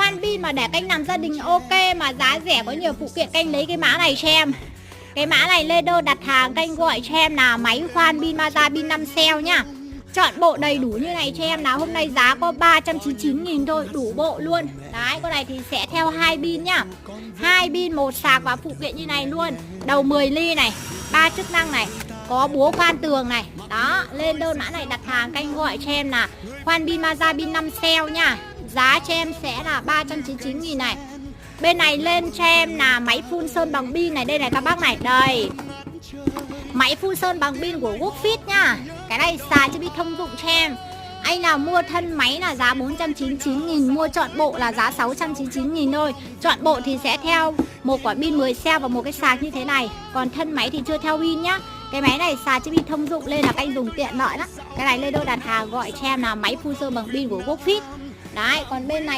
khoan pin mà để kênh làm gia đình ok mà giá rẻ có nhiều phụ kiện, kênh lấy cái mã này cho em. Cái mã này lên đơn đặt hàng kênh gọi cho em là máy khoan pin Mazda pin 5 cell nhá. Chọn bộ đầy đủ như này cho em nào. Hôm nay giá có 399.000 thôi, đủ bộ luôn. Đấy, con này thì sẽ theo 2 pin nhá. 2 pin, 1 sạc và phụ kiện như này luôn. Đầu 10 ly này, 3 chức năng này, có búa khoan tường này. Đó, lên đơn mã này đặt hàng kênh gọi cho em là khoan pin Mazda pin 5 cell nhá. Giá cho em sẽ là 399.000 này. Bên này lên cho em là máy phun sơn bằng pin này, đây này các bác này, đây. Máy phun sơn bằng pin của Woofit nhá. Cái này xài cho đi thông dụng cho em. Anh nào mua thân máy là giá 499.000, mua chọn bộ là giá 699.000 thôi. Chọn bộ thì sẽ theo một quả pin 10 cell và một cái sạc như thế này. Còn thân máy thì chưa theo pin nhá. Cái máy này xài cho pin thông dụng lên là anh dùng tiện lợi lắm. Cái này lên đôi đặt hàng gọi cho em là máy phun sơn bằng pin của Woofit. Đấy, còn bên này